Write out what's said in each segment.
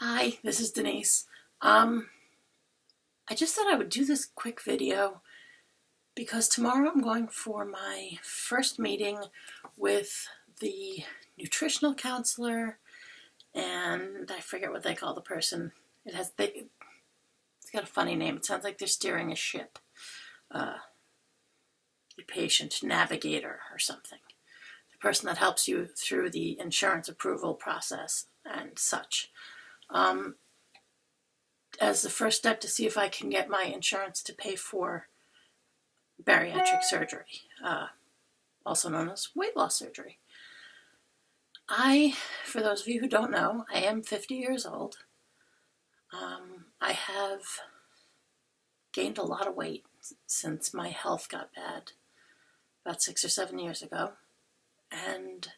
Hi, this is Denise. I just thought I would do this quick video because tomorrow I'm going for my first meeting with the nutritional counselor, and I forget what they call the person. It's got a funny name. It sounds like they're steering a ship. The patient navigator or something. The person that helps you through the insurance approval process and such. As the first step to see if I can get my insurance to pay for bariatric surgery, also known as weight loss surgery. For those of you who don't know, I am 50 years old. I have gained a lot of weight since my health got bad about 6 or 7 years ago, and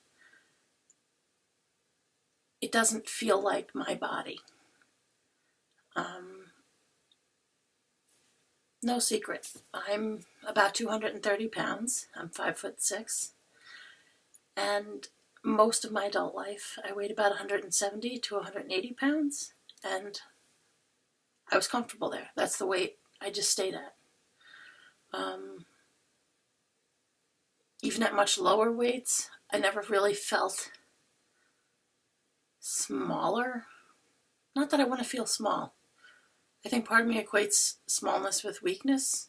it doesn't feel like my body. No secret, I'm about 230 pounds. I'm 5'6", and most of my adult life I weighed about 170 to 180 pounds, and I was comfortable there. That's the weight I just stayed at. Even at much lower weights, I never really felt smaller. Not that I want to feel small. I think part of me equates smallness with weakness.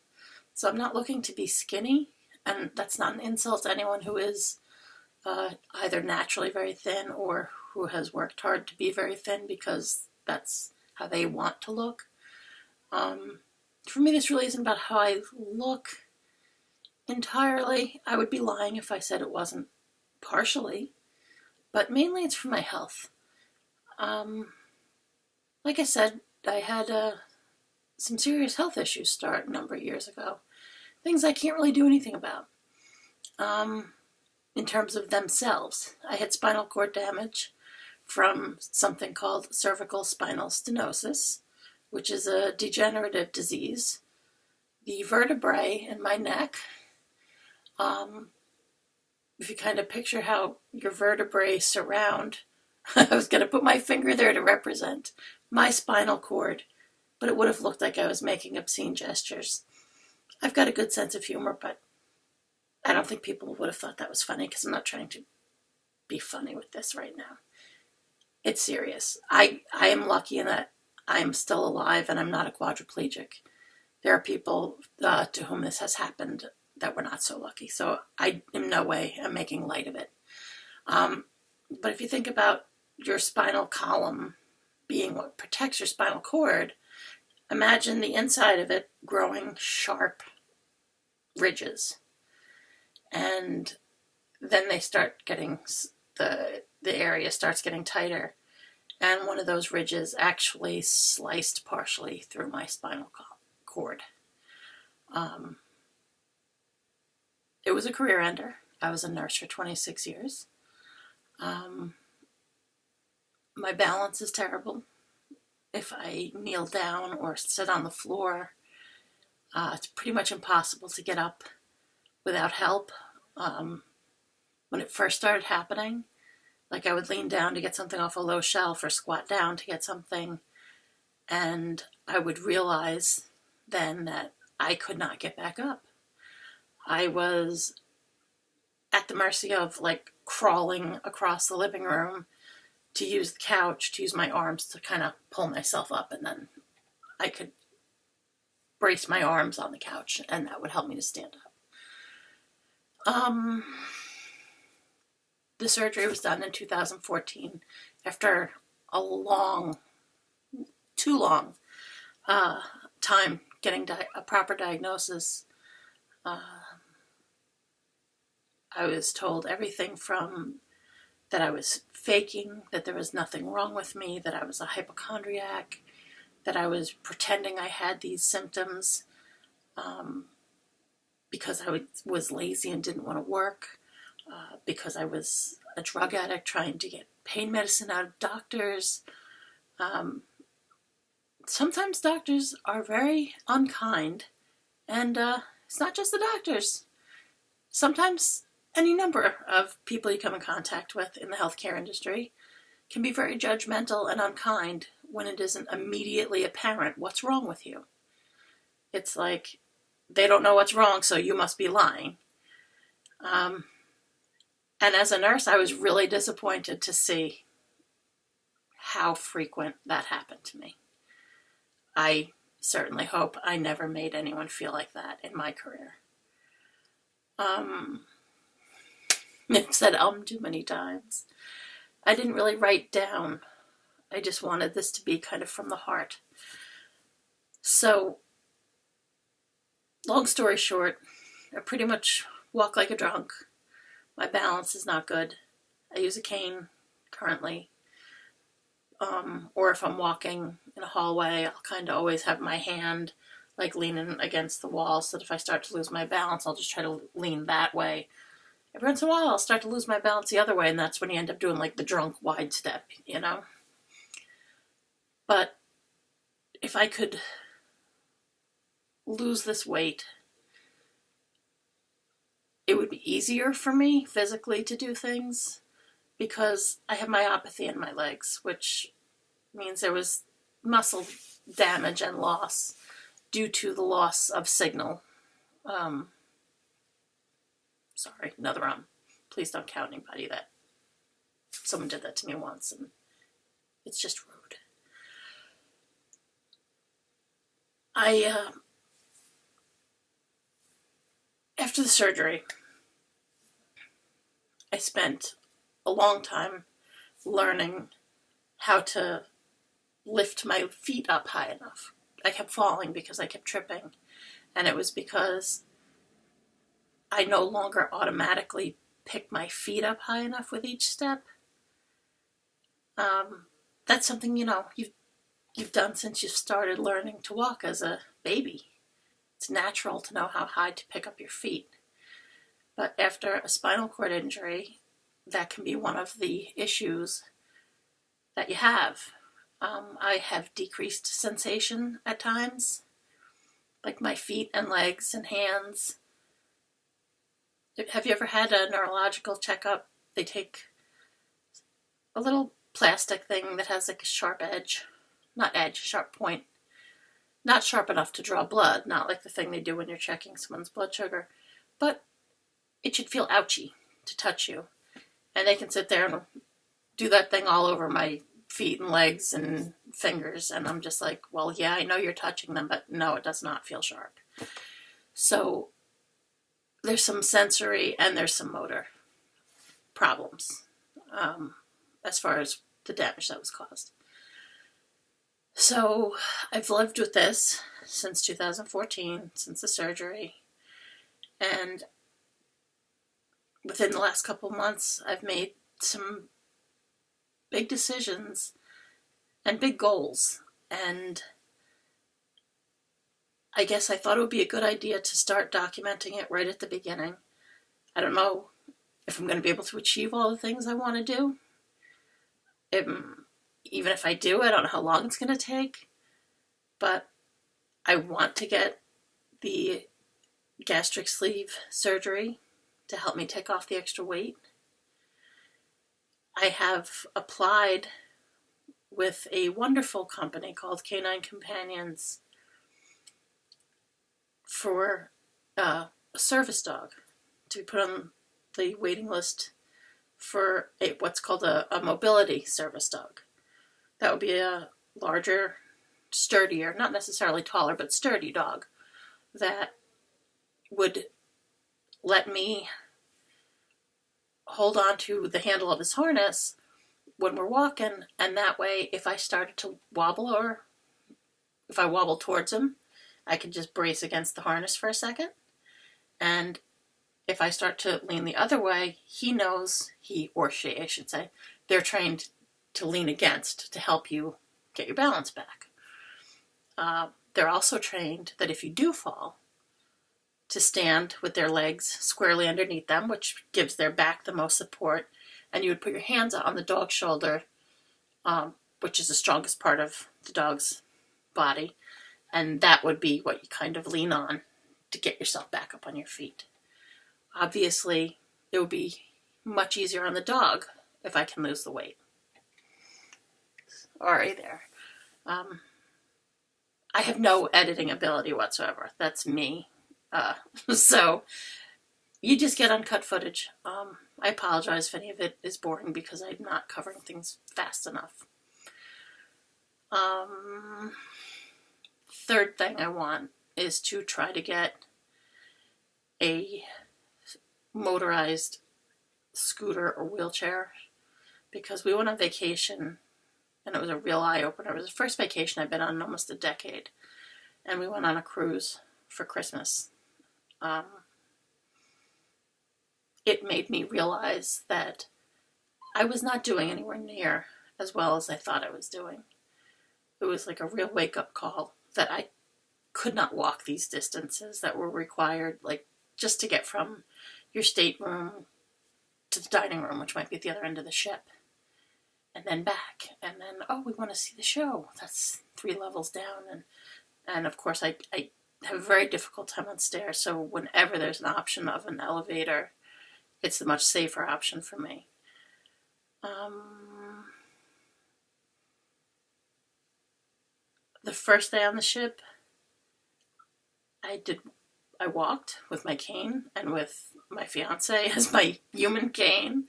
So I'm not looking to be skinny, and that's not an insult to anyone who is either naturally very thin or who has worked hard to be very thin, because that's how they want to look. For me, this really isn't about how I look entirely. I would be lying if I said it wasn't partially, but mainly it's for my health. Like I said, I had some serious health issues start a number of years ago. Things I can't really do anything about. In terms of themselves, I had spinal cord damage from something called cervical spinal stenosis, which is a degenerative disease. The vertebrae in my neck, if you kind of picture how your vertebrae surround, I was going to put my finger there to represent my spinal cord, but it would have looked like I was making obscene gestures. I've got a good sense of humor, but I don't think people would have thought that was funny, because I'm not trying to be funny with this right now. It's serious. I am lucky in that I'm still alive and I'm not a quadriplegic. There are people to whom this has happened that were not so lucky, so I in no way am making light of it. But if you think about your spinal column being what protects your spinal cord, imagine the inside of it growing sharp ridges. And then they start getting, the area starts getting tighter. And one of those ridges actually sliced partially through my spinal cord. It was a career ender. I was a nurse for 26 years. My balance is terrible. If I kneel down or sit on the floor, it's pretty much impossible to get up without help. When it first started happening, like I would lean down to get something off a low shelf or squat down to get something, and I would realize then that I could not get back up. I was at the mercy of crawling across the living room to use the couch, to use my arms to kind of pull myself up, and then I could brace my arms on the couch, and that would help me to stand up. The surgery was done in 2014 after a too long time getting a proper diagnosis. I was told everything from that I was faking, that there was nothing wrong with me, that I was a hypochondriac, that I was pretending I had these symptoms because I was lazy and didn't want to work, because I was a drug addict trying to get pain medicine out of doctors. Sometimes doctors are very unkind, and it's not just the doctors. Sometimes any number of people you come in contact with in the healthcare industry can be very judgmental and unkind when it isn't immediately apparent what's wrong with you. It's like they don't know what's wrong, so you must be lying. And as a nurse, I was really disappointed to see how frequent that happened to me. I certainly hope I never made anyone feel like that in my career. I've said too many times. I didn't really write down. I just wanted this to be kind of from the heart. So, long story short, I pretty much walk like a drunk. My balance is not good. I use a cane currently. Or if I'm walking in a hallway, I'll kind of always have my hand like leaning against the wall, so that if I start to lose my balance, I'll just try to lean that way. Every once in a while, I'll start to lose my balance the other way, and that's when you end up doing like the drunk wide step, you know? But if I could lose this weight, it would be easier for me physically to do things, because I have myopathy in my legs, which means there was muscle damage and loss due to the loss of signal. Sorry, another please don't count anybody that someone did that to me once, and it's just rude. After the surgery, I spent a long time learning how to lift my feet up high enough. I kept falling because I kept tripping, and it was because I no longer automatically pick my feet up high enough with each step. That's something, you've done since you started learning to walk as a baby. It's natural to know how high to pick up your feet. But after a spinal cord injury, that can be one of the issues that you have. I have decreased sensation at times, like my feet and legs and hands. Have you ever had a neurological checkup? They take a little plastic thing that has like a sharp edge, sharp point. Not sharp enough to draw blood, not like the thing they do when you're checking someone's blood sugar, but it should feel ouchy to touch you. And they can sit there and do that thing all over my feet and legs and fingers, and I'm just like, well, yeah, I know you're touching them, but no, it does not feel sharp. So there's some sensory and there's some motor problems as far as the damage that was caused. So I've lived with this since 2014, since the surgery, and within the last couple months, I've made some big decisions and big goals, and I guess I thought it would be a good idea to start documenting it right at the beginning. I don't know if I'm going to be able to achieve all the things I want to do. Even if I do, I don't know how long it's going to take, but I want to get the gastric sleeve surgery to help me take off the extra weight. I have applied with a wonderful company called Canine Companions for a service dog to be put on the waiting list for what's called a mobility service dog. That would be a larger, sturdier, not necessarily taller, but sturdy dog that would let me hold on to the handle of his harness when we're walking, and that way if I started to wobble or if I wobble towards him, I could just brace against the harness for a second, and if I start to lean the other way, he knows, he or she, I should say, they're trained to lean against to help you get your balance back. They're also trained that if you do fall, to stand with their legs squarely underneath them, which gives their back the most support, and you would put your hands on the dog's shoulder, which is the strongest part of the dog's body, and that would be what you kind of lean on to get yourself back up on your feet. Obviously, it would be much easier on the dog if I can lose the weight. Alright there. I have no editing ability whatsoever. That's me. So you just get uncut footage. I apologize if any of it is boring because I'm not covering things fast enough. Third thing I want is to try to get a motorized scooter or wheelchair, because we went on vacation and it was a real eye-opener. It was the first vacation I've been on in almost a decade, and we went on a cruise for Christmas. It made me realize that I was not doing anywhere near as well as I thought I was doing. It was like a real wake-up call that I could not walk these distances that were required, like just to get from your stateroom to the dining room, which might be at the other end of the ship, and then back, and then, oh, we want to see the show. That's 3 levels down, and of course I have a very difficult time on stairs, so whenever there's an option of an elevator, it's the much safer option for me. The first day on the ship, I walked with my cane and with my fiance as my human cane.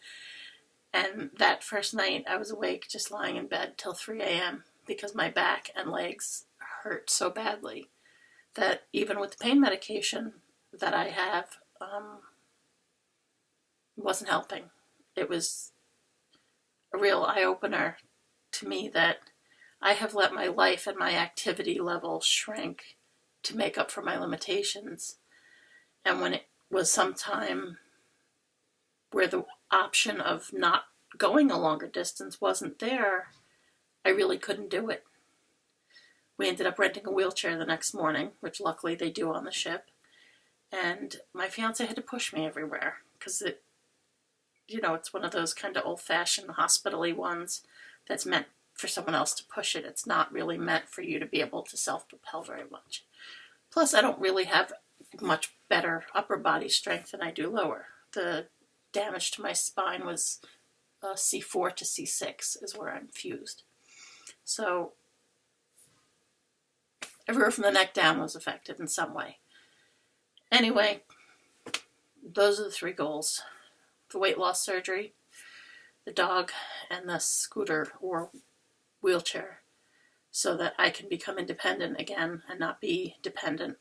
And that first night I was awake just lying in bed till 3 a.m. because my back and legs hurt so badly that even with the pain medication that I have, wasn't helping. It was a real eye-opener to me that I have let my life and my activity level shrink to make up for my limitations. And when it was some time where the option of not going a longer distance wasn't there, I really couldn't do it. We ended up renting a wheelchair the next morning, which luckily they do on the ship. And my fiance had to push me everywhere because it's one of those kind of old-fashioned hospital-y ones that's meant for someone else to push it. It's not really meant for you to be able to self-propel very much. Plus, I don't really have much better upper body strength than I do lower. The damage to my spine was C4 to C6 is where I'm fused. So everywhere from the neck down was affected in some way. Anyway, those are the 3 goals. The weight loss surgery, the dog, and the scooter or wheelchair, so that I can become independent again and not be dependent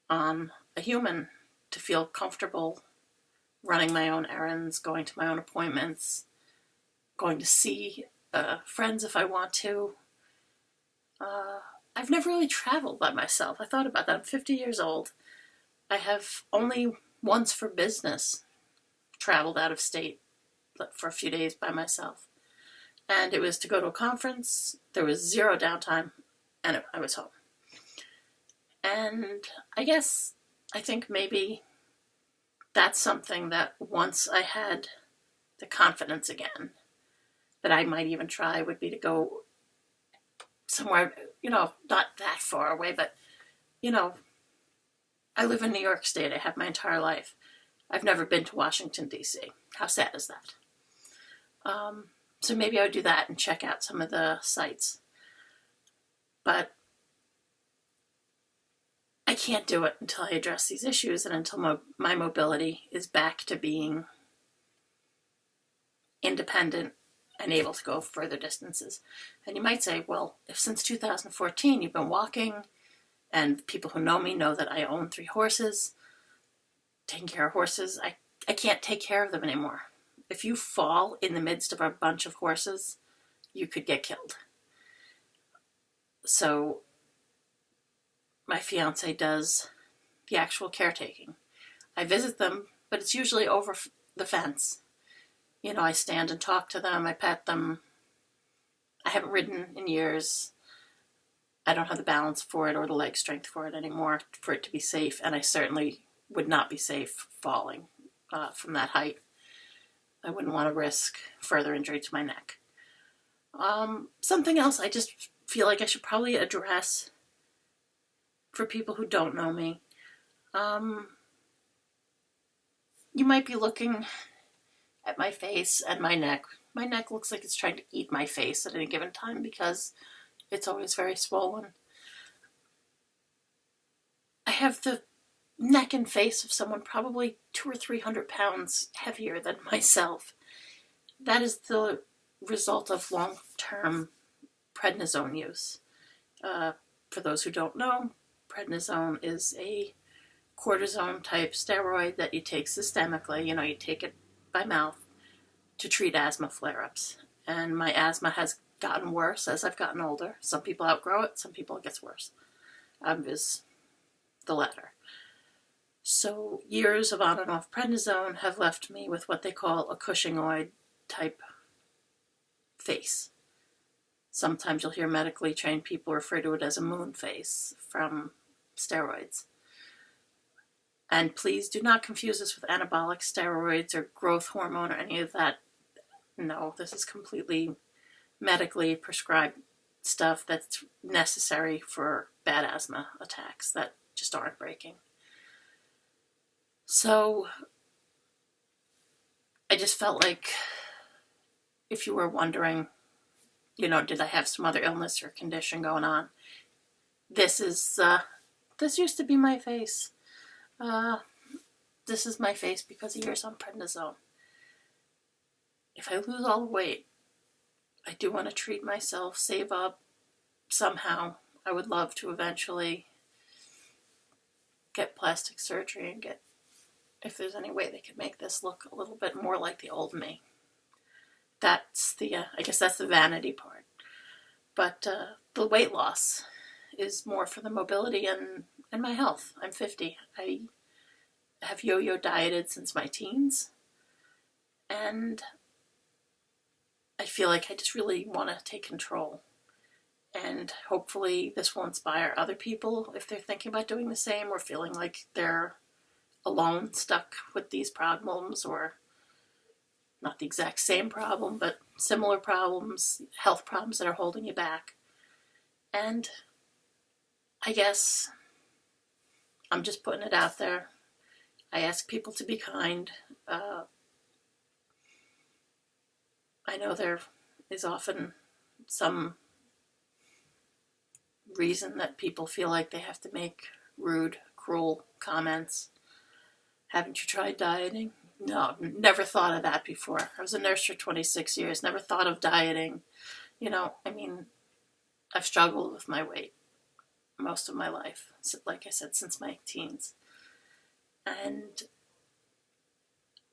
on a human, to feel comfortable running my own errands, going to my own appointments, going to see friends if I want to. I've never really traveled by myself. I thought about that. I'm 50 years old. I have only once for business traveled out of state for a few days by myself. And it was to go to a conference. There was 0 downtime, and I was home. And I think maybe that's something that once I had the confidence again, that I might even try, would be to go somewhere, not that far away, but, I live in New York State. I have my entire life. I've never been to Washington, D.C. How sad is that? So maybe I would do that and check out some of the sites. But I can't do it until I address these issues and until my mobility is back to being independent and able to go further distances. And you might say, well, if since 2014 you've been walking, and people who know me know that I own 3 horses, taking care of horses, I can't take care of them anymore. If you fall in the midst of a bunch of horses, you could get killed. So my fiance does the actual caretaking. I visit them, but it's usually over the fence. I stand and talk to them, I pet them. I haven't ridden in years. I don't have the balance for it or the leg strength for it anymore for it to be safe, and I certainly would not be safe falling from that height. I wouldn't want to risk further injury to my neck. Something else I just feel like I should probably address for people who don't know me. You might be looking at my face and my neck. My neck looks like it's trying to eat my face at any given time because It's always very swollen. I have the neck and face of someone probably 200 or 300 pounds heavier than myself. That is the result of long-term prednisone use. For those who don't know, prednisone is a cortisone type steroid that you take systemically. You take it by mouth to treat asthma flare-ups. And my asthma has gotten worse as I've gotten older. Some people outgrow it, some people it gets worse. Is the latter. So years of on and off prednisone have left me with what they call a Cushingoid type face. Sometimes you'll hear medically trained people refer to it as a moon face from steroids. And please do not confuse this with anabolic steroids or growth hormone or any of that. No, this is completely medically prescribed stuff that's necessary for bad asthma attacks that just aren't breaking. So I just felt like, if you were wondering, did I have some other illness or condition going on? This used to be my face. This is my face because of years on prednisone. If I lose all the weight, I do want to treat myself, save up somehow. I would love to eventually get plastic surgery and if there's any way they could make this look a little bit more like the old me. That's I guess that's the vanity part. But the weight loss is more for the mobility and my health. I'm 50. I have yo-yo dieted since my teens. And I feel like I just really want to take control. And hopefully this will inspire other people if they're thinking about doing the same or feeling like they're alone, stuck with these problems, or not the exact same problem, but similar problems, health problems that are holding you back. And I guess I'm just putting it out there. I ask people to be kind. I know there is often some reason that people feel like they have to make rude, cruel comments. Haven't you tried dieting? No, never thought of that before. I was a nurse for 26 years, never thought of dieting. I've struggled with my weight most of my life, like I said, since my teens. And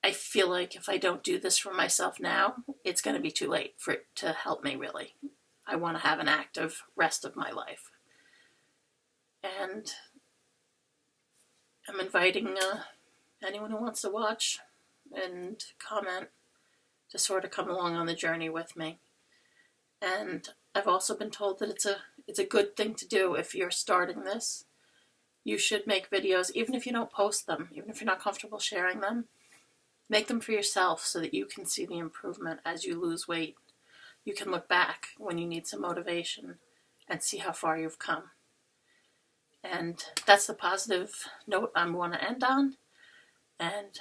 I feel like if I don't do this for myself now, it's going to be too late for it to help me, really. I want to have an active rest of my life. And I'm inviting anyone who wants to watch and comment to sort of come along on the journey with me. And I've also been told that it's a good thing to do if you're starting this. You should make videos, even if you don't post them, even if you're not comfortable sharing them. Make them for yourself so that you can see the improvement as you lose weight. You can look back when you need some motivation and see how far you've come. And that's the positive note I want to end on. And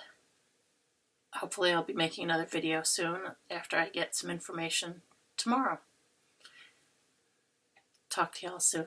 hopefully I'll be making another video soon after I get some information tomorrow. Talk to y'all soon.